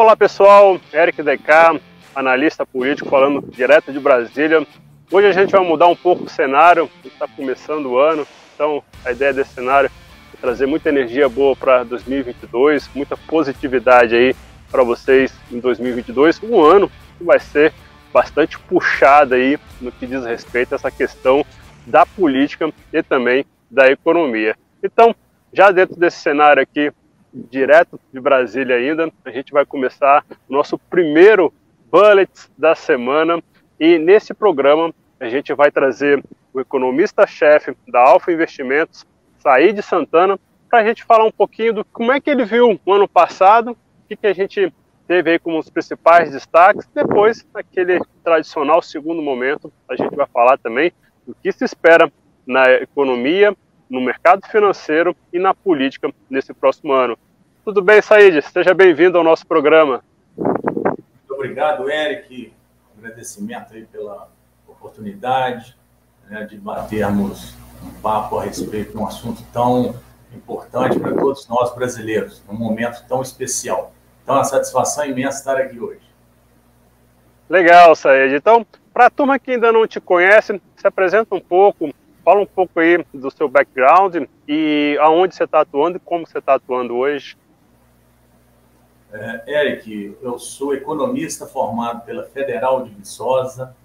Olá pessoal, Eric DK, analista político falando direto de Brasília. Hoje a gente vai mudar um pouco o cenário, está começando o ano, então a ideia desse cenário é trazer muita energia boa para 2022, muita positividade aí para vocês em 2022, um ano que vai ser bastante puxado aí no que diz respeito a essa questão da política e também da economia. Então, já dentro desse cenário aqui, direto de Brasília ainda, a gente vai começar o nosso primeiro Bullet da semana e nesse programa a gente vai trazer o economista-chefe da Alfa Investimentos, Said Santana, para a gente falar um pouquinho do como é que ele viu o ano passado, o que a gente teve aí como os principais destaques. Depois, naquele tradicional segundo momento, a gente vai falar também do que se espera na economia, no mercado financeiro e na política nesse próximo ano. Tudo bem, Said? Seja bem-vindo ao nosso programa. Muito obrigado, Eric. Agradecimento aí pela oportunidade, né, de batermos um papo a respeito de um assunto tão importante para todos nós brasileiros, num momento tão especial. Então, é uma satisfação imensa estar aqui hoje. Legal, Said. Então, para a turma que ainda não te conhece, se apresenta um pouco, fala um pouco aí do seu background e aonde você está atuando e como você está atuando hoje. Eric, eu sou economista formado pela Federal de Viçosa,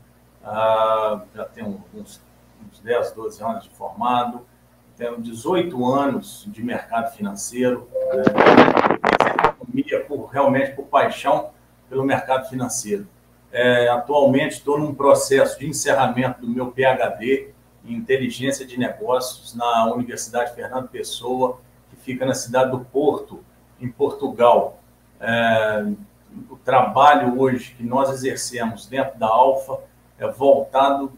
já tenho uns 10, 12 anos de formado, tenho 18 anos de mercado financeiro, economia realmente por paixão pelo mercado financeiro. Atualmente estou num processo de encerramento do meu PhD em Inteligência de Negócios na Universidade Fernando Pessoa, que fica na cidade do Porto, em Portugal. O trabalho hoje que nós exercemos dentro da Alfa é voltado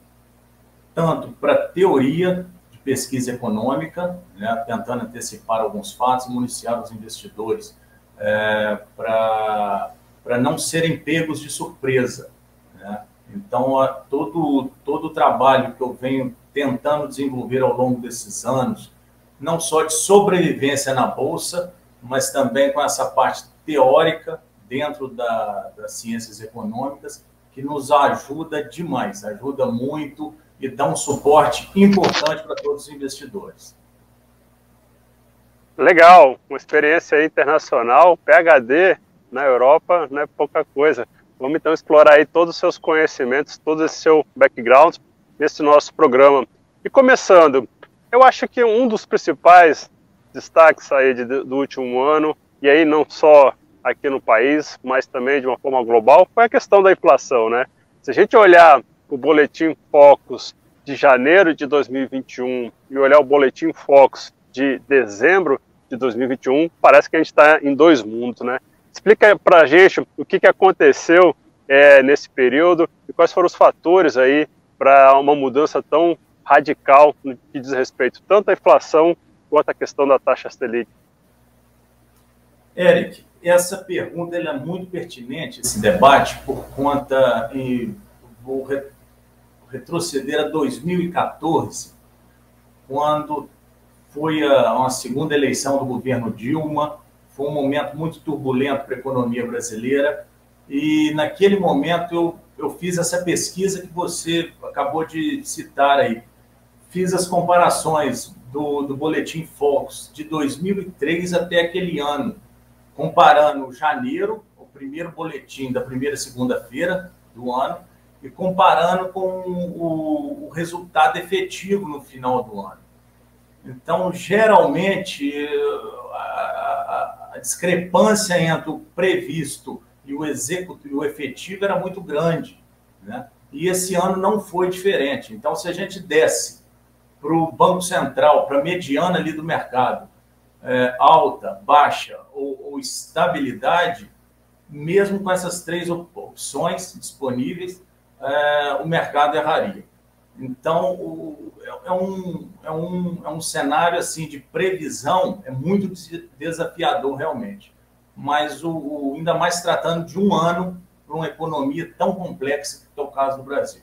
tanto para a teoria de pesquisa econômica, né, tentando antecipar alguns fatos e municiar os investidores para não serem pegos de surpresa, né? Então, todo o trabalho que eu venho tentando desenvolver ao longo desses anos, não só de sobrevivência na Bolsa, mas também com essa parte teórica dentro das ciências econômicas, que nos ajuda demais, ajuda muito e dá um suporte importante para todos os investidores. Legal, uma experiência internacional, PhD na Europa não é pouca coisa. Vamos então explorar aí todos os seus conhecimentos, todo esse seu background nesse nosso programa. E começando, eu acho que um dos principais destaques aí do último ano, e aí não só aqui no país, mas também de uma forma global, foi a questão da inflação, né? Se a gente olhar o Boletim Focus de janeiro de 2021 e olhar o Boletim Focus de dezembro de 2021, parece que a gente está em dois mundos, né? Explica para a gente o que aconteceu nesse período e quais foram os fatores aí para uma mudança tão radical no que diz respeito tanto à inflação quanto à questão da taxa Selic. Eric, essa pergunta é muito pertinente, esse debate, por conta, e vou retroceder a 2014, quando foi uma segunda eleição do governo Dilma. Foi um momento muito turbulento para a economia brasileira e, naquele momento, eu fiz essa pesquisa que você acabou de citar aí. Fiz as comparações do Boletim Focus de 2003 até aquele ano, comparando janeiro, o primeiro boletim da primeira segunda-feira do ano, e comparando com o resultado efetivo no final do ano. Então, geralmente, a discrepância entre o previsto e o efetivo era muito grande, né? E esse ano não foi diferente. Então, se a gente desce para o Banco Central, para a mediana ali do mercado, alta, baixa ou estabilidade, mesmo com essas três opções disponíveis, o mercado erraria. Então, é um cenário assim, de previsão, é muito desafiador realmente, mas ainda mais tratando de um ano para uma economia tão complexa que é o caso do Brasil.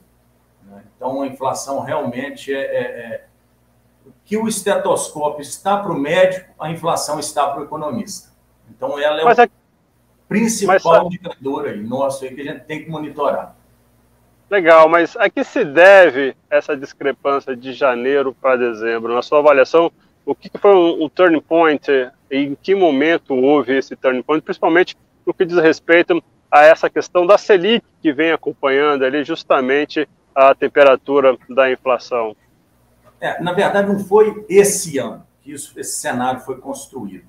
Então, a inflação realmente o que o estetoscópio está para o médico, a inflação está para o economista. Então, ela é principal indicador aí, nosso aí, que a gente tem que monitorar. Legal, mas a que se deve essa discrepância de janeiro para dezembro? Na sua avaliação, o que foi um turning point e em que momento houve esse turning point, principalmente no que diz respeito a essa questão da Selic, que vem acompanhando ali justamente a temperatura da inflação? Na verdade, não foi esse ano que esse cenário foi construído.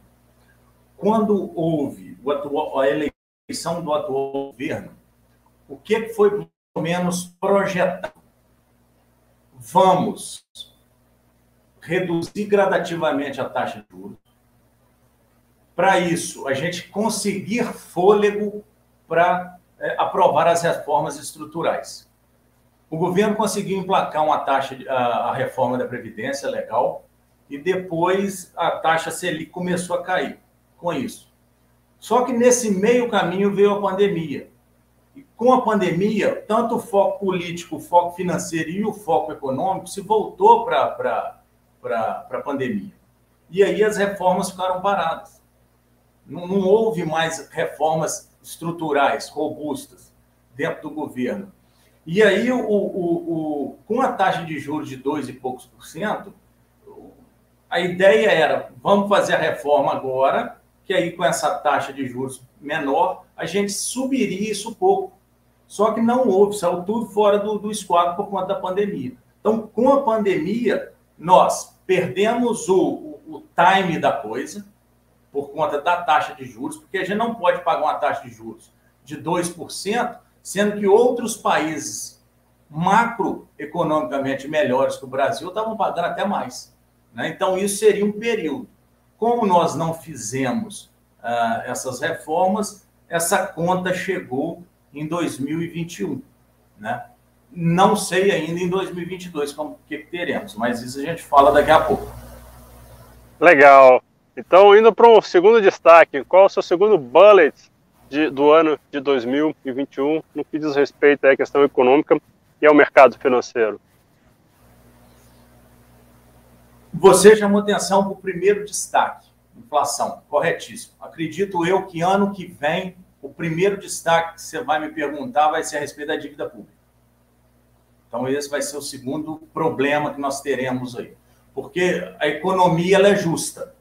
Quando houve a eleição do atual governo, o que foi mais ou menos projetado? Vamos reduzir gradativamente a taxa de juros. Para isso, a gente conseguir fôlego para aprovar as reformas estruturais. O governo conseguiu emplacar a reforma da Previdência legal e depois a taxa Selic começou a cair com isso. Só que nesse meio caminho veio a pandemia. E com a pandemia, tanto o foco político, o foco financeiro e o foco econômico se voltou para a pandemia. E aí as reformas ficaram paradas. Não houve mais reformas estruturais, robustas, dentro do governo. E aí, com a taxa de juros de 2 e poucos por cento, a ideia era, vamos fazer a reforma agora, que aí com essa taxa de juros menor, a gente subiria isso pouco. Só que não houve, saiu tudo fora do esquadro por conta da pandemia. Então, com a pandemia, nós perdemos o time da coisa, por conta da taxa de juros, porque a gente não pode pagar uma taxa de juros de 2%, sendo que outros países macroeconomicamente melhores que o Brasil estavam pagando até mais. Né? Então, isso seria um período. Como nós não fizemos essas reformas, essa conta chegou em 2021. Né? Não sei ainda em 2022 como que teremos, mas isso a gente fala daqui a pouco. Legal. Então, indo para o segundo destaque, qual é o seu segundo bullet do ano de 2021 no que diz respeito à questão econômica e ao mercado financeiro? Você chamou atenção para o primeiro destaque, inflação, corretíssimo. Acredito eu que ano que vem, o primeiro destaque que você vai me perguntar vai ser a respeito da dívida pública. Então, esse vai ser o segundo problema que nós teremos aí. Porque a economia ela é justa,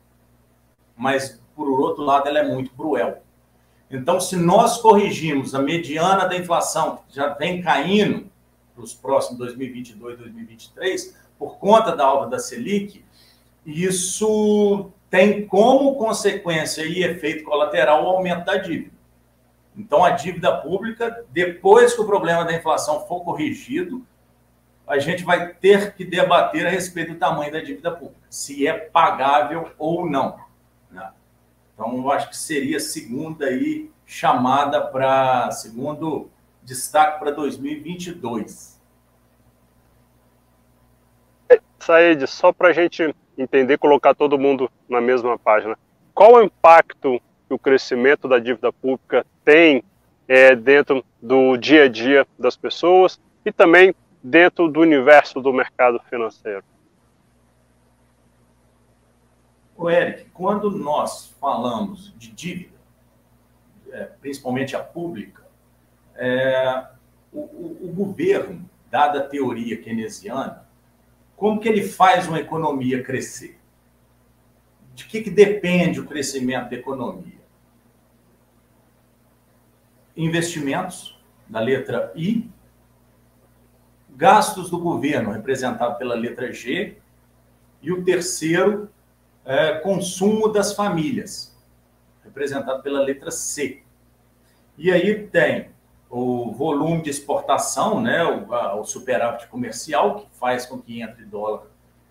mas, por outro lado, ela é muito cruel. Então, se nós corrigirmos a mediana da inflação, que já vem caindo para os próximos 2022, 2023, por conta da alta da Selic, isso tem como consequência e efeito colateral o aumento da dívida. Então, a dívida pública, depois que o problema da inflação for corrigido, a gente vai ter que debater a respeito do tamanho da dívida pública, se é pagável ou não. Né? Então, eu acho que seria a segunda aí chamada para segundo destaque para 2022. Said, só para a gente entender, colocar todo mundo na mesma página. Qual o impacto que o crescimento da dívida pública tem dentro do dia a dia das pessoas e também dentro do universo do mercado financeiro? Eric, quando nós falamos de dívida, principalmente a pública, o governo, dada a teoria keynesiana, como que ele faz uma economia crescer? De que depende o crescimento da economia? Investimentos, da letra I, gastos do governo, representado pela letra G, e o terceiro, consumo das famílias, representado pela letra C. E aí tem o volume de exportação, né, o superávit comercial, que faz com que entre dólar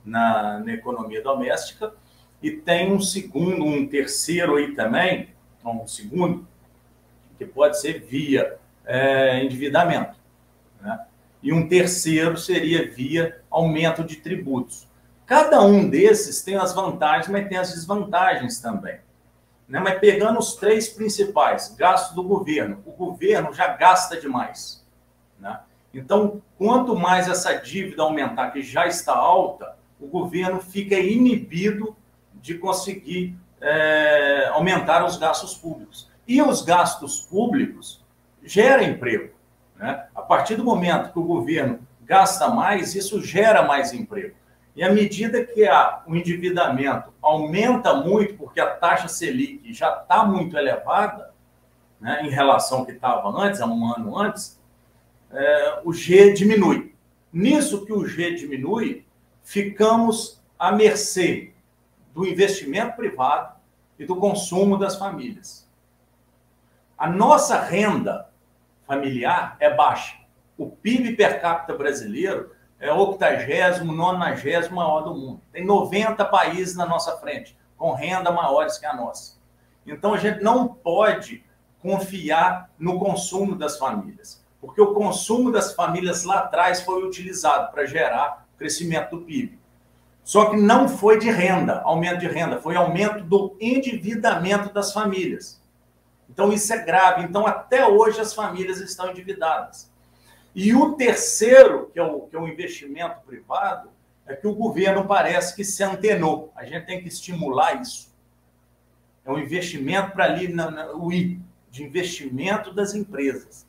na economia doméstica, e tem um terceiro aí também, um segundo, que pode ser via endividamento, né? E um terceiro seria via aumento de tributos. Cada um desses tem as vantagens, mas tem as desvantagens também. Né? Mas pegando os três principais, gastos do governo, o governo já gasta demais. Né? Então, quanto mais essa dívida aumentar, que já está alta, o governo fica inibido de conseguir aumentar os gastos públicos. E os gastos públicos geram emprego, né? A partir do momento que o governo gasta mais, isso gera mais emprego. E à medida que o endividamento aumenta muito, porque a taxa Selic já está muito elevada, né, em relação ao que estava antes, há um ano antes, o G diminui. Nisso que o G diminui, ficamos à mercê do investimento privado e do consumo das famílias. A nossa renda familiar é baixa. O PIB per capita brasileiro é o 80º, 90º maior do mundo. Tem 90 países na nossa frente, com renda maiores que a nossa. Então, a gente não pode confiar no consumo das famílias, porque o consumo das famílias lá atrás foi utilizado para gerar o crescimento do PIB. Só que não foi de renda, aumento de renda, foi aumento do endividamento das famílias. Então, isso é grave. Então, até hoje, as famílias estão endividadas. E o terceiro, que é o investimento privado, é que o governo parece que se antenou. A gente tem que estimular isso. É um investimento para ali, o I, de investimento das empresas.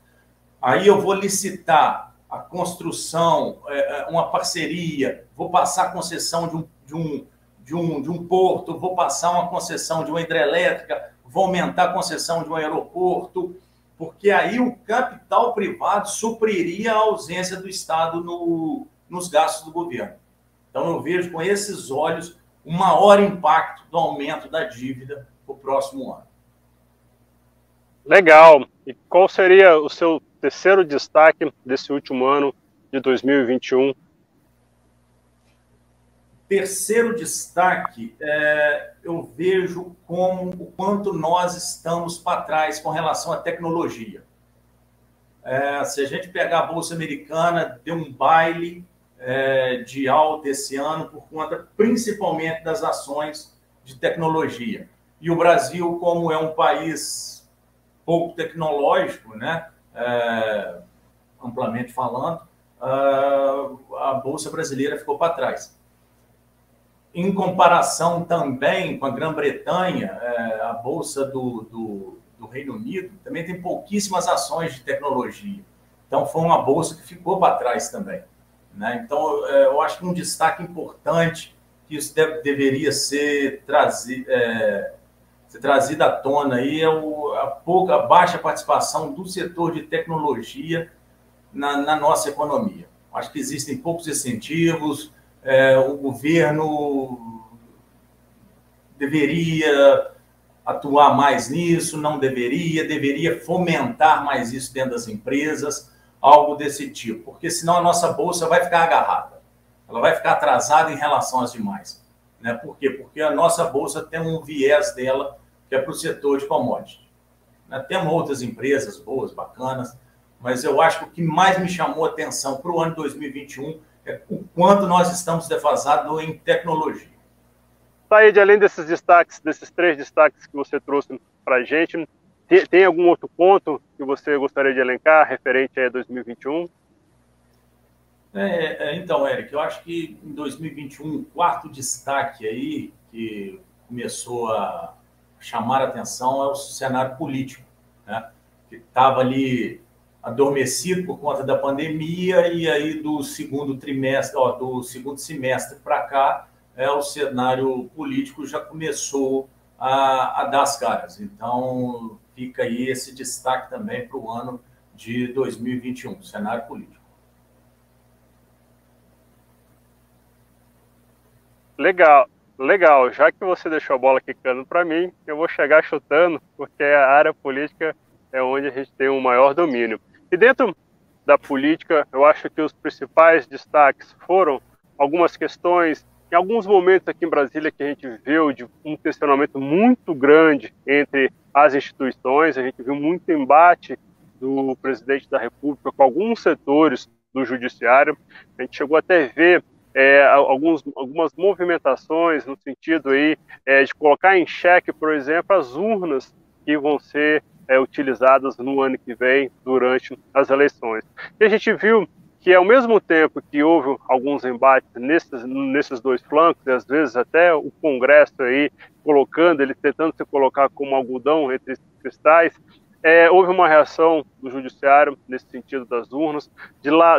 Aí eu vou licitar a construção, uma parceria, vou passar a concessão de um porto, vou passar uma concessão de uma hidrelétrica, vou aumentar a concessão de um aeroporto, porque aí o capital privado supriria a ausência do Estado nos gastos do governo. Então, eu vejo com esses olhos o maior impacto do aumento da dívida para o próximo ano. Legal. E qual seria o seu terceiro destaque desse último ano de 2021? Terceiro destaque, eu vejo como o quanto nós estamos para trás com relação à tecnologia. Se a gente pegar a Bolsa Americana, deu um baile de alta esse ano por conta principalmente das ações de tecnologia. E o Brasil, como é um país pouco tecnológico, né, amplamente falando, a Bolsa brasileira ficou para trás. Em comparação também com a Grã-Bretanha, a Bolsa do Reino Unido também tem pouquíssimas ações de tecnologia. Então, foi uma bolsa que ficou para trás também, né? Então, eu acho que um destaque importante que isso deveria ser trazido à tona aí é a baixa participação do setor de tecnologia na nossa economia. Acho que existem poucos incentivos, o governo deveria atuar mais nisso, não deveria fomentar mais isso dentro das empresas, algo desse tipo, porque senão a nossa bolsa vai ficar agarrada, ela vai ficar atrasada em relação às demais, né? Por quê? Porque a nossa bolsa tem um viés dela que é para o setor de commodity, né? Temos outras empresas boas, bacanas, mas eu acho que o que mais me chamou a atenção para o ano 2021 é o quanto nós estamos defasados em tecnologia. Said, além desses destaques, desses três destaques que você trouxe para a gente, tem algum outro ponto que você gostaria de elencar referente a 2021? Então, Eric, eu acho que em 2021, o quarto destaque aí que começou a chamar a atenção é o cenário político, né? Que estava ali adormecido por conta da pandemia, e aí do segundo semestre para cá, o cenário político já começou a dar as caras. Então, fica aí esse destaque também para o ano de 2021, cenário político. Legal, legal. Já que você deixou a bola quicando para mim, eu vou chegar chutando, porque a área política é onde a gente tem um maior domínio. E dentro da política, eu acho que os principais destaques foram algumas questões, em alguns momentos aqui em Brasília, que a gente viu de um tensionamento muito grande entre as instituições, a gente viu muito embate do presidente da República com alguns setores do judiciário, a gente chegou até a ver algumas movimentações no sentido aí, de colocar em xeque, por exemplo, as urnas que vão ser utilizadas no ano que vem, durante as eleições. E a gente viu que, ao mesmo tempo que houve alguns embates nesses dois flancos, e às vezes até o Congresso aí colocando, ele tentando se colocar como algodão entre esses cristais. Houve uma reação do judiciário nesse sentido das urnas.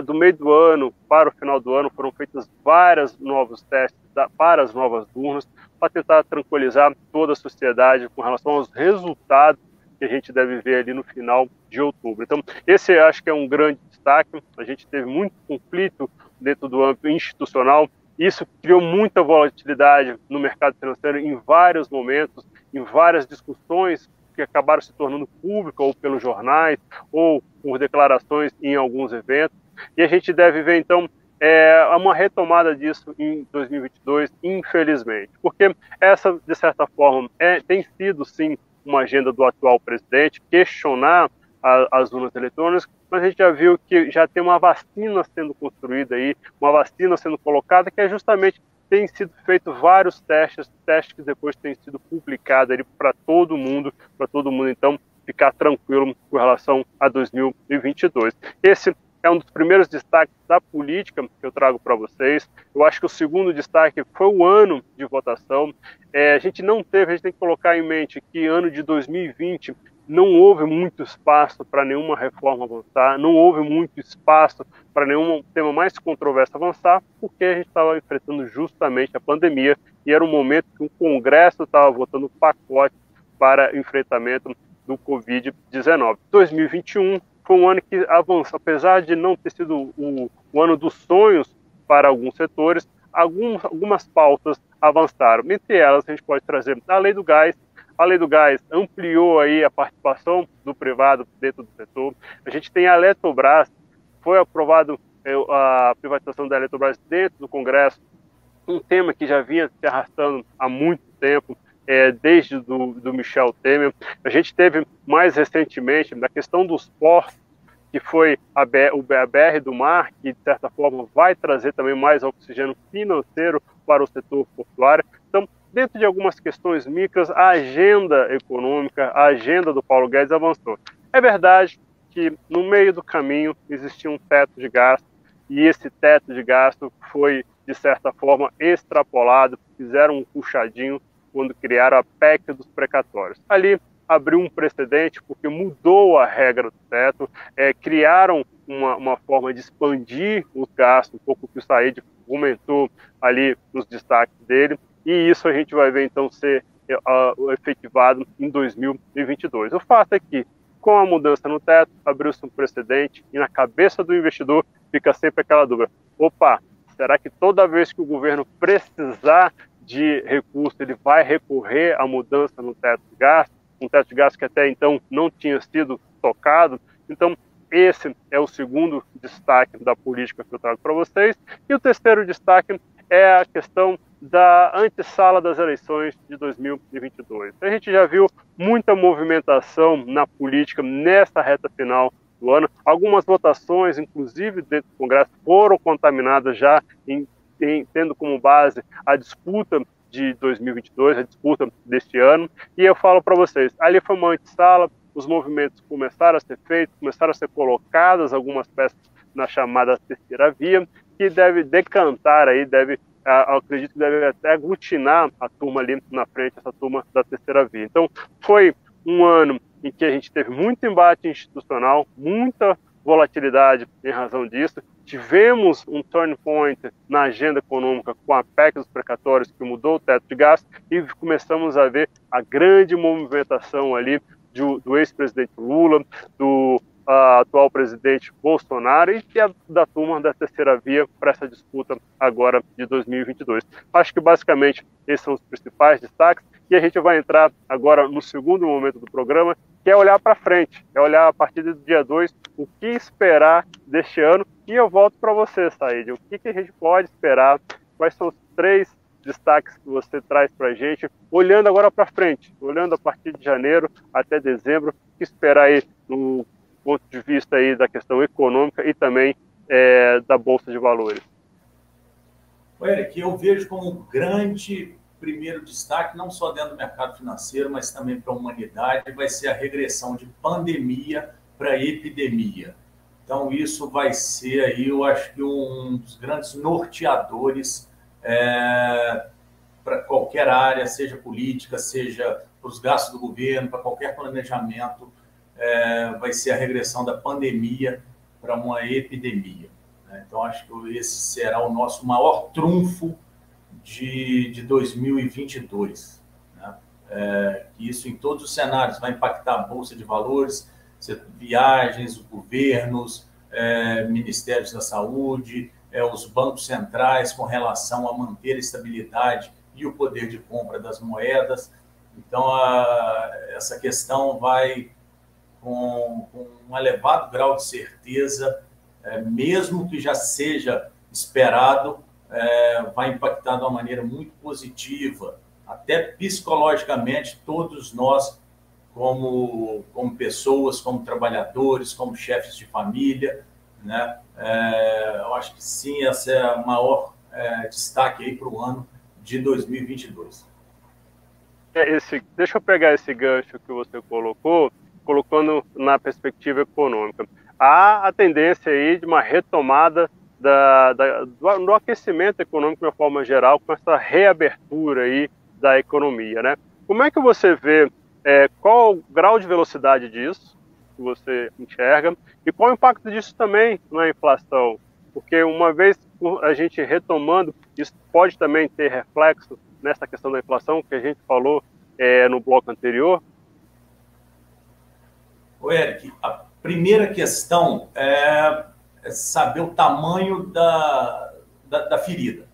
Do meio do ano para o final do ano foram feitos vários novos testes para as novas urnas, para tentar tranquilizar toda a sociedade com relação aos resultados que a gente deve ver ali no final de outubro. Então, esse acho que é um grande destaque. A gente teve muito conflito dentro do âmbito institucional. Isso criou muita volatilidade no mercado financeiro em vários momentos, em várias discussões que acabaram se tornando públicas ou pelos jornais ou por declarações em alguns eventos. E a gente deve ver, então, uma retomada disso em 2022, infelizmente. Porque essa, de certa forma, tem sido, sim, uma agenda do atual presidente, questionar as urnas eletrônicas, mas a gente já viu que já tem uma vacina sendo construída aí, uma vacina sendo colocada, que é justamente tem sido feito vários testes que depois têm sido publicados para todo mundo então ficar tranquilo com relação a 2022. Esse é um dos primeiros destaques da política que eu trago para vocês. Eu acho que o segundo destaque foi o ano de votação. A gente tem que colocar em mente que ano de 2020 não houve muito espaço para nenhuma reforma avançar, não houve muito espaço para nenhum tema mais controverso avançar, porque a gente estava enfrentando justamente a pandemia e era um momento que o Congresso estava votando pacote para enfrentamento do Covid-19. 2021 foi um ano que avançou, apesar de não ter sido o ano dos sonhos para alguns setores, algumas pautas avançaram. Entre elas, a gente pode trazer a Lei do Gás. A Lei do Gás ampliou aí a participação do privado dentro do setor. A gente tem a Eletrobras, foi aprovado a privatização da Eletrobras dentro do Congresso, um tema que já vinha se arrastando há muito tempo, desde do Michel Temer. A gente teve mais recentemente a questão dos portos, que foi a BR do Mar, que de certa forma vai trazer também mais oxigênio financeiro para o setor portuário. Então, dentro de algumas questões micras, a agenda econômica, a agenda do Paulo Guedes avançou. É verdade que no meio do caminho existia um teto de gasto, e esse teto de gasto foi, de certa forma, extrapolado, fizeram um puxadinho quando criaram a PEC dos precatórios. Ali abriu um precedente, porque mudou a regra do teto, criaram uma forma de expandir os gastos, um pouco que o Said comentou ali nos destaques dele, e isso a gente vai ver então ser efetivado em 2022. O fato é que, com a mudança no teto, abriu-se um precedente e na cabeça do investidor fica sempre aquela dúvida: opa, será que toda vez que o governo precisar de recurso, ele vai recorrer à mudança no teto de gasto, um teto de gasto que até então não tinha sido tocado? Então, esse é o segundo destaque da política que eu trago para vocês. E o terceiro destaque é a questão da antessala das eleições de 2022. A gente já viu muita movimentação na política nessa reta final do ano. Algumas votações, inclusive dentro do Congresso, foram contaminadas já tendo como base a disputa de 2022, a disputa deste ano. E eu falo para vocês, ali foi uma antessala, os movimentos começaram a ser feitos, começaram a ser colocadas algumas peças na chamada terceira via, que deve decantar aí, eu acredito que deve até aglutinar a turma ali na frente, essa turma da terceira via. Então, foi um ano em que a gente teve muito embate institucional, muita volatilidade em razão disso. Tivemos um turning point na agenda econômica com a PEC dos precatórios, que mudou o teto de gasto, e começamos a ver a grande movimentação ali do ex-presidente Lula, do atual presidente Bolsonaro e da turma da terceira via para essa disputa agora de 2022. Acho que basicamente esses são os principais destaques, e a gente vai entrar agora no segundo momento do programa, que é olhar para frente, é olhar a partir do dia 2 o que esperar deste ano, e eu volto para você, Said, o que a gente pode esperar, quais são os 3 destaques que você traz para a gente, olhando agora para frente, olhando a partir de janeiro até dezembro, o que esperar aí no ponto de vista aí da questão econômica e também da Bolsa de Valores. Eric, eu vejo como um grande primeiro destaque, não só dentro do mercado financeiro, mas também para a humanidade, vai ser a regressão de pandemia para epidemia. Então, isso vai ser aí, eu acho que um dos grandes norteadores para qualquer área, seja política, seja para os gastos do governo, para qualquer planejamento, vai ser a regressão da pandemia para uma epidemia. Né? Então, acho que esse será o nosso maior trunfo de 2022. Né? Isso em todos os cenários vai impactar a Bolsa de Valores, viagens, governos, ministérios da saúde, os bancos centrais com relação a manter a estabilidade e o poder de compra das moedas. Então, essa questão vai com um elevado grau de certeza, mesmo que já seja esperado, vai impactar de uma maneira muito positiva, até psicologicamente, todos nós, como pessoas, como trabalhadores, como chefes de família, né? Eu acho que sim, esse é o maior destaque aí para o ano de 2022. Deixa eu pegar esse gancho que você colocou, colocando na perspectiva econômica. Há a tendência aí de uma retomada do aquecimento econômico de uma forma geral, com essa reabertura aí da economia, né? Como é que você vê, qual o grau de velocidade disso que você enxerga e qual o impacto disso também na inflação? Porque uma vez a gente retomando, isso pode também ter reflexo nessa questão da inflação que a gente falou no bloco anterior. Ô, Eric, a primeira questão é saber o tamanho da ferida.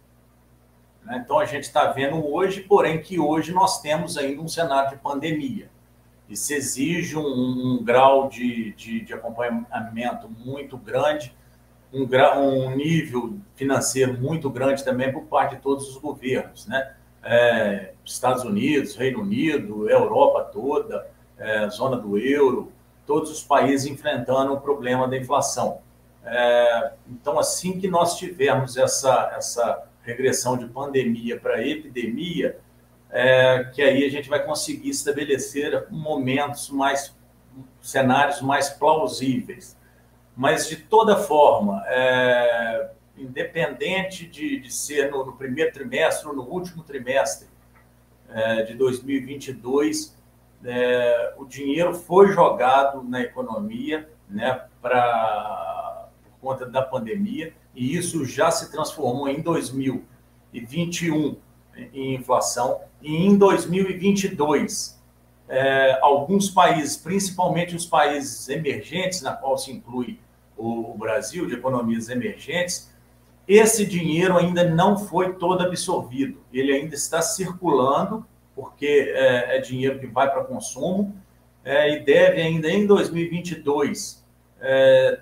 Então, a gente está vendo hoje, porém, que hoje nós temos ainda um cenário de pandemia. Isso exige um grau de acompanhamento muito grande, um nível financeiro muito grande também por parte de todos os governos, né? Estados Unidos, Reino Unido, Europa toda, zona do euro, todos os países enfrentando o problema da inflação. Então, assim que nós tivermos essa regressão de pandemia para epidemia, que aí a gente vai conseguir estabelecer cenários mais plausíveis. Mas, de toda forma, independente de ser no primeiro trimestre ou no último trimestre de 2022, o dinheiro foi jogado na economia, né, por conta da pandemia, e isso já se transformou em 2021 em inflação, e em 2022, alguns países, principalmente os países emergentes, na qual se inclui o Brasil, de economias emergentes, esse dinheiro ainda não foi todo absorvido, ele ainda está circulando, porque é dinheiro que vai para consumo, e deve ainda em 2022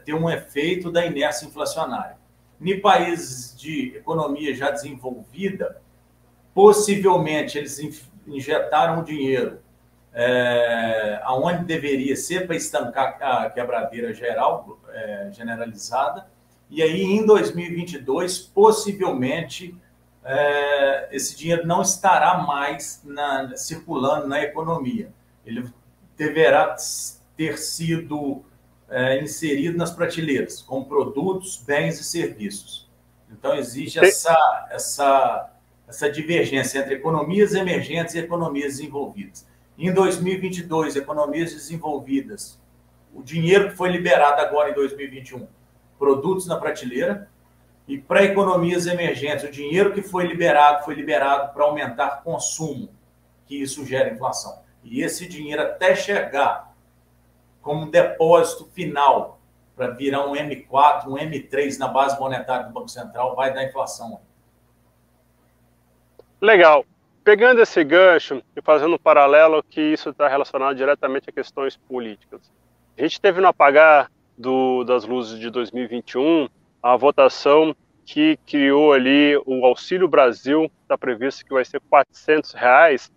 ter um efeito da inércia inflacionária. Em países de economia já desenvolvida, possivelmente eles injetaram o dinheiro aonde deveria ser para estancar a quebradeira geral, generalizada, e aí em 2022, possivelmente, esse dinheiro não estará mais circulando na economia. Ele deverá ter sido inserido nas prateleiras, como produtos, bens e serviços. Então, existe essa divergência entre economias emergentes e economias desenvolvidas. Em 2022, economias desenvolvidas, o dinheiro que foi liberado agora em 2021, produtos na prateleira, e para economias emergentes, o dinheiro que foi liberado para aumentar consumo, que isso gera inflação. E esse dinheiro, até chegar como depósito final para virar um M4, um M3 na base monetária do Banco Central, vai dar inflação. Legal. Pegando esse gancho e fazendo um paralelo que isso está relacionado diretamente a questões políticas. A gente teve no apagar das luzes de 2021 a votação que criou ali o Auxílio Brasil, está previsto que vai ser R$400,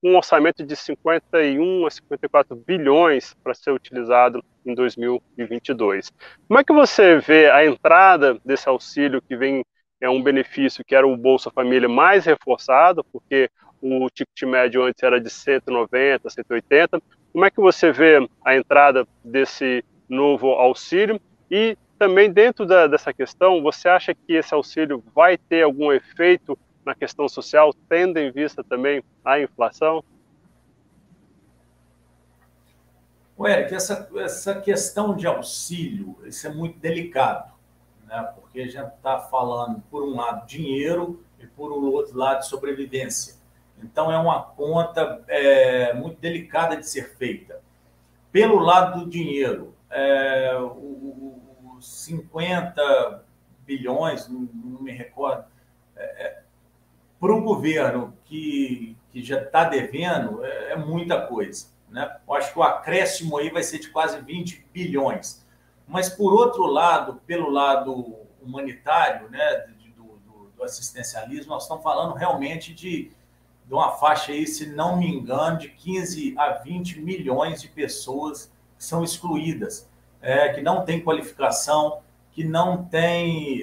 um orçamento de 51 a 54 bilhões para ser utilizado em 2022. Como é que você vê a entrada desse auxílio que vem, um benefício que era o Bolsa Família mais reforçado, porque o ticket médio antes era de 190, 180. Como é que você vê a entrada desse novo auxílio? E também dentro dessa questão, você acha que esse auxílio vai ter algum efeito na questão social, tendo em vista também a inflação? Eric, essa questão de auxílio, isso é muito delicado, né? Porque a gente está falando, por um lado, dinheiro e, por outro lado, sobrevivência. Então, é uma conta muito delicada de ser feita. Pelo lado do dinheiro, os 50 bilhões, não me recordo, para um governo que já está devendo, é muita coisa, né? Eu acho que o acréscimo aí vai ser de quase 20 bilhões. Mas, por outro lado, pelo lado humanitário, né, do assistencialismo, nós estamos falando realmente de uma faixa aí, se não me engano, de 15 a 20 milhões de pessoas que são excluídas, que não têm qualificação, que não têm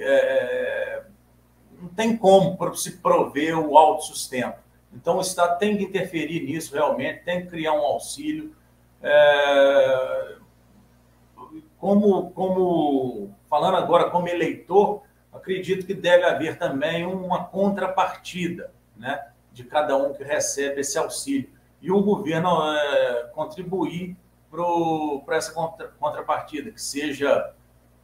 como se prover o autossustento. Então, o Estado tem que interferir nisso realmente, tem que criar um auxílio. Falando agora como eleitor, acredito que deve haver também uma contrapartida, né, de cada um que recebe esse auxílio. E o governo contribuir para essa contrapartida, que seja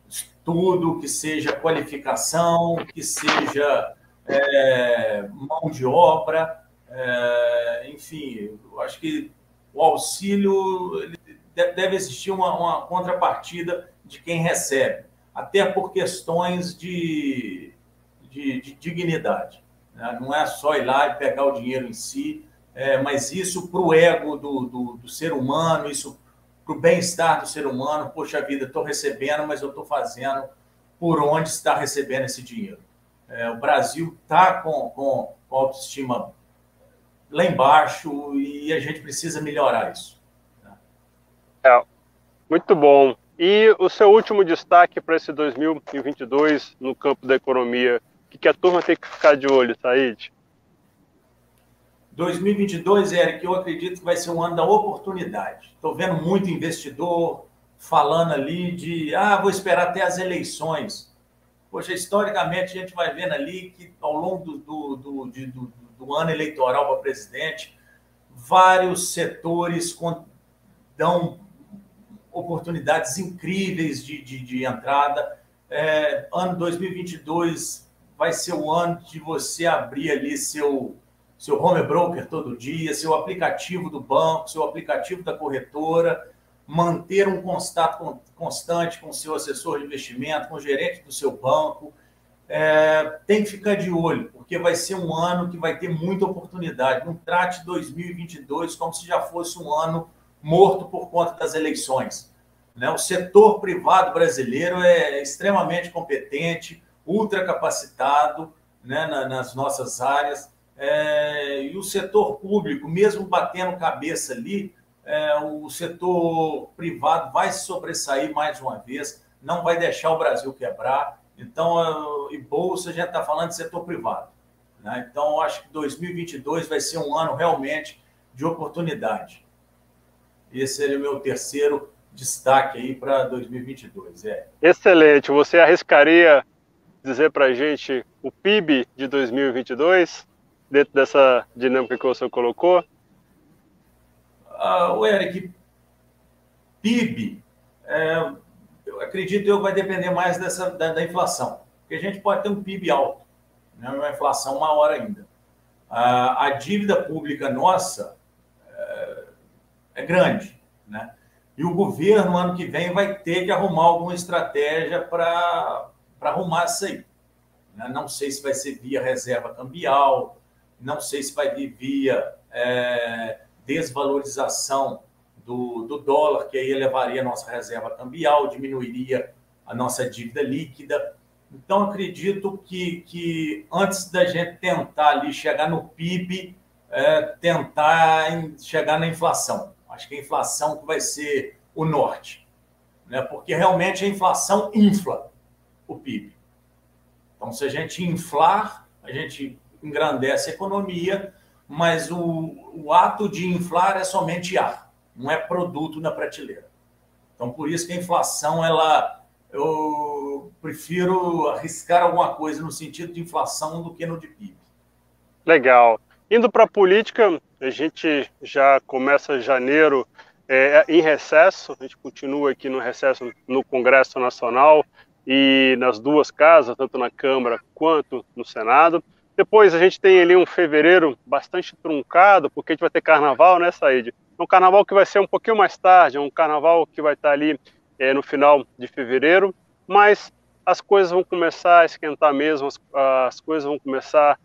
estudo, que seja qualificação, que seja mão de obra, enfim, eu acho que o auxílio deve existir uma contrapartida de quem recebe, até por questões de dignidade, né? Não é só ir lá e pegar o dinheiro em si, mas isso para o ego do ser humano, isso para o bem-estar do ser humano. Poxa vida, estou recebendo, mas eu estou fazendo por onde está recebendo esse dinheiro. O Brasil está com a autoestima lá embaixo e a gente precisa melhorar isso. Muito bom. E o seu último destaque para esse 2022 no campo da economia? O que a turma tem que ficar de olho, Said? 2022, Eric, eu acredito que vai ser um ano da oportunidade. Estou vendo muito investidor falando ali de vou esperar até as eleições. Poxa, historicamente, a gente vai vendo ali que ao longo do ano eleitoral para presidente, vários setores dão oportunidades incríveis de entrada. Ano 2022 vai ser o ano de você abrir ali seu home broker todo dia, seu aplicativo do banco, seu aplicativo da corretora, manter um contato constante com o seu assessor de investimento, com o gerente do seu banco. Tem que ficar de olho, porque vai ser um ano que vai ter muita oportunidade. Não trate 2022 como se já fosse um ano morto por conta das eleições, né? O setor privado brasileiro é extremamente competente, ultra capacitado, né, nas nossas áreas. E o setor público, mesmo batendo cabeça ali, o setor privado vai se sobressair mais uma vez, não vai deixar o Brasil quebrar. Então, e bolsa, a gente está falando de setor privado, né? Então, eu acho que 2022 vai ser um ano realmente de oportunidade. Esse seria o meu terceiro destaque aí para 2022. Excelente. Você arriscaria dizer para a gente o PIB de 2022, dentro dessa dinâmica que você colocou? Eric, PIB, eu acredito que vai depender mais da inflação, porque a gente pode ter um PIB alto, né, uma inflação maior ainda. A dívida pública nossa é grande, né? E o governo, ano que vem, vai ter que arrumar alguma estratégia para arrumar isso aí, né? Não sei se vai ser via reserva cambial, não sei se vai vir via desvalorização do dólar, que aí elevaria a nossa reserva cambial, diminuiria a nossa dívida líquida. Então, acredito que antes da gente tentar ali chegar no PIB, tentar chegar na inflação. Acho que a inflação que vai ser o norte, né? Porque realmente a inflação infla o PIB. Então, se a gente inflar, a gente engrandece a economia, mas o ato de inflar é somente ar, não é produto na prateleira. Então, por isso que a inflação, eu prefiro arriscar alguma coisa no sentido de inflação do que no de PIB. Legal. Indo para a política, a gente já começa janeiro em recesso, a gente continua aqui no recesso no Congresso Nacional e nas duas casas, tanto na Câmara quanto no Senado. Depois a gente tem ali um fevereiro bastante truncado, porque a gente vai ter carnaval, né, Saíde? É um carnaval que vai ser um pouquinho mais tarde, é um carnaval que vai estar ali no final de fevereiro, mas as coisas vão começar a esquentar mesmo, as coisas vão começar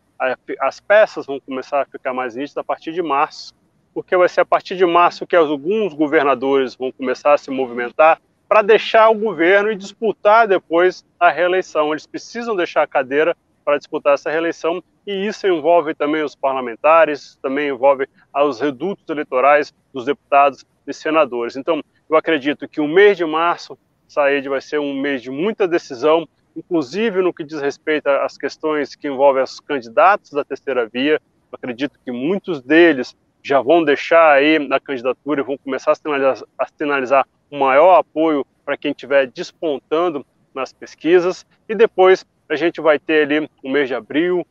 as peças vão começar a ficar mais nítidas a partir de março, porque vai ser a partir de março que alguns governadores vão começar a se movimentar para deixar o governo e disputar depois a reeleição. Eles precisam deixar a cadeira para disputar essa reeleição, e isso envolve também os parlamentares, também envolve os redutos eleitorais dos deputados e senadores. Então, eu acredito que o mês de março, Saíde, vai ser um mês de muita decisão, inclusive no que diz respeito às questões que envolvem os candidatos da terceira via. Eu acredito que muitos deles já vão deixar aí a candidatura e vão começar a sinalizar um maior apoio para quem estiver despontando nas pesquisas, e depois a gente vai ter ali o mês de abril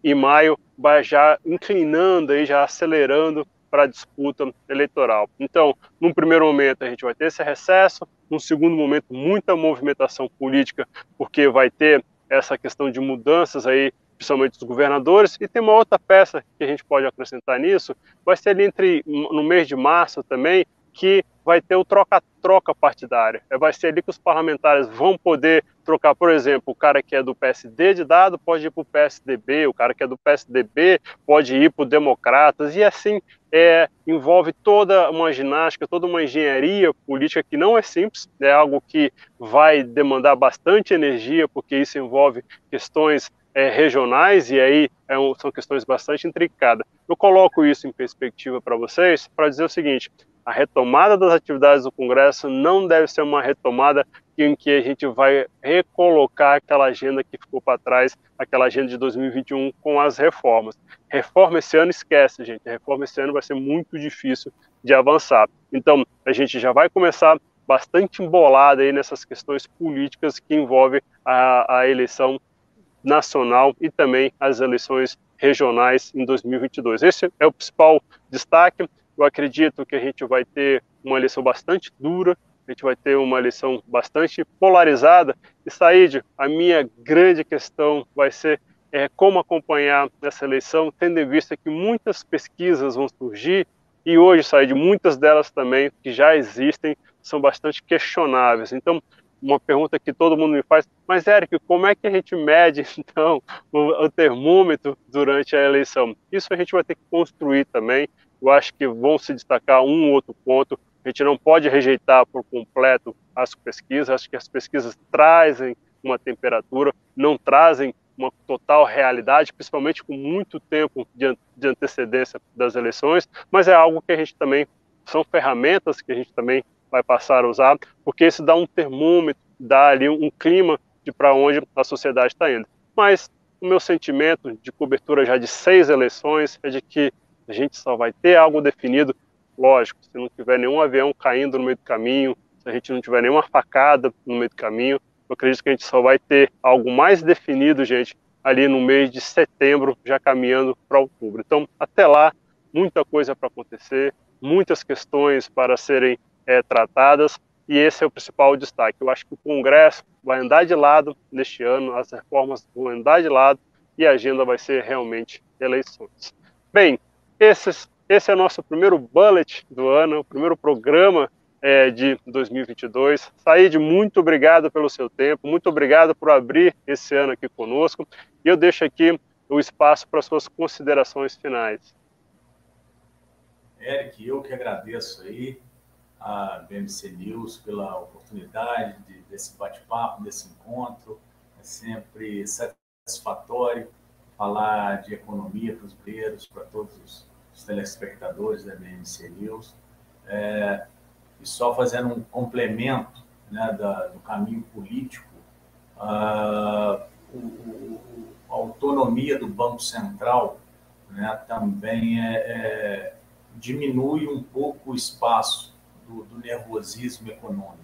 e maio, vai já inclinando, aí, já acelerando para a disputa eleitoral. Então, num primeiro momento, a gente vai ter esse recesso, num segundo momento, muita movimentação política, porque vai ter essa questão de mudanças aí, principalmente dos governadores, e tem uma outra peça que a gente pode acrescentar nisso, vai ser ali no mês de março também, que vai ter o troca-troca partidário. Vai ser ali que os parlamentares vão poder trocar, por exemplo, o cara que é do PSD de dado pode ir para o PSDB, o cara que é do PSDB pode ir para o Democratas, e assim envolve toda uma ginástica, toda uma engenharia política que não é simples, é algo que vai demandar bastante energia, porque isso envolve questões regionais, e aí são questões bastante intricadas. Eu coloco isso em perspectiva para vocês, para dizer o seguinte: a retomada das atividades do Congresso não deve ser uma retomada em que a gente vai recolocar aquela agenda que ficou para trás, aquela agenda de 2021 com as reformas. Reforma esse ano, esquece, gente. Reforma esse ano vai ser muito difícil de avançar. Então, a gente já vai começar bastante embolada aí nessas questões políticas que envolvem a eleição nacional e também as eleições regionais em 2022. Esse é o principal destaque. Eu acredito que a gente vai ter uma eleição bastante dura, a gente vai ter uma eleição bastante polarizada. E, Saíde, a minha grande questão vai ser como acompanhar essa eleição, tendo em vista que muitas pesquisas vão surgir, e hoje, Saíde, muitas delas também, que já existem, são bastante questionáveis. Então, uma pergunta que todo mundo me faz: mas, Éric, como é que a gente mede, então, o termômetro durante a eleição? Isso a gente vai ter que construir também. Eu acho que vão se destacar um ou outro ponto. A gente não pode rejeitar por completo as pesquisas. Acho que as pesquisas trazem uma temperatura, não trazem uma total realidade, principalmente com muito tempo de antecedência das eleições, mas é algo que a gente também, são ferramentas que a gente também vai passar a usar, porque isso dá um termômetro, dá ali um clima de para onde a sociedade está indo. Mas o meu sentimento de cobertura já de 6 eleições é de que a gente só vai ter algo definido, lógico, se não tiver nenhum avião caindo no meio do caminho, se a gente não tiver nenhuma facada no meio do caminho. Eu acredito que a gente só vai ter algo mais definido, gente, ali no mês de setembro, já caminhando para outubro. Então, até lá, muita coisa para acontecer, muitas questões para serem tratadas, e esse é o principal destaque. Eu acho que o Congresso vai andar de lado neste ano, as reformas vão andar de lado, e a agenda vai ser realmente eleições. Bem, esse é o nosso primeiro bullet do ano, o primeiro programa de 2022. Saíde, muito obrigado pelo seu tempo, muito obrigado por abrir esse ano aqui conosco, e eu deixo aqui o espaço para suas considerações finais. Éric, eu que agradeço aí a BMC News pela oportunidade desse bate-papo, desse encontro. É sempre satisfatório falar de economia para os brasileiros, para todos os telespectadores da BMC News. E só fazendo um complemento, né, do caminho político, a autonomia do Banco Central, né, também diminui um pouco o espaço do nervosismo econômico,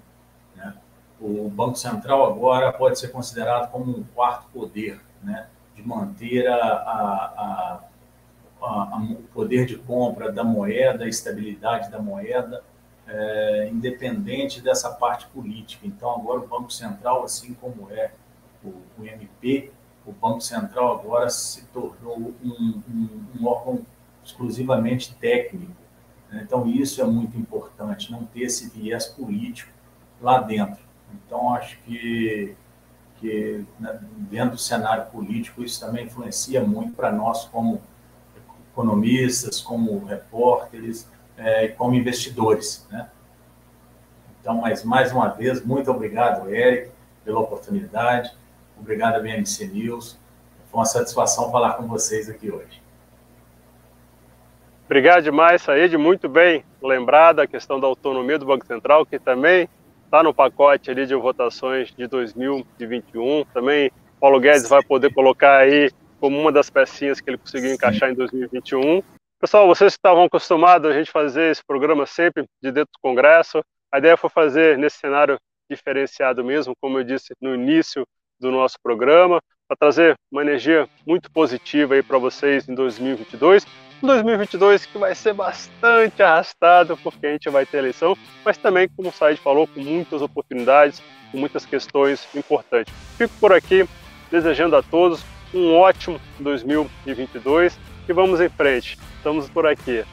né? O Banco Central agora pode ser considerado como um quarto poder, né? de manter o poder de compra da moeda, a estabilidade da moeda, independente dessa parte política. Então, agora o Banco Central, assim como é o MP, o Banco Central agora se tornou um órgão exclusivamente técnico. Então, isso é muito importante, não ter esse viés político lá dentro. Então, acho que dentro do cenário político, isso também influencia muito para nós como economistas, como repórteres, como investidores, né? Então, mais uma vez, muito obrigado, Eric, pela oportunidade. Obrigado a BMC News. Foi uma satisfação falar com vocês aqui hoje. Obrigado demais, Said. Muito bem lembrada a questão da autonomia do Banco Central, que também está no pacote ali de votações de 2021. Também Paulo Guedes vai poder colocar aí como uma das pecinhas que ele conseguiu encaixar em 2021. Pessoal, vocês que estavam acostumados a gente fazer esse programa sempre de dentro do Congresso, a ideia foi fazer nesse cenário diferenciado mesmo, como eu disse no início do nosso programa, para trazer uma energia muito positiva aí para vocês em 2022. 2022 que vai ser bastante arrastado, porque a gente vai ter eleição, mas também, como o Said falou, com muitas oportunidades, com muitas questões importantes. Fico por aqui, desejando a todos um ótimo 2022 e vamos em frente. Estamos por aqui.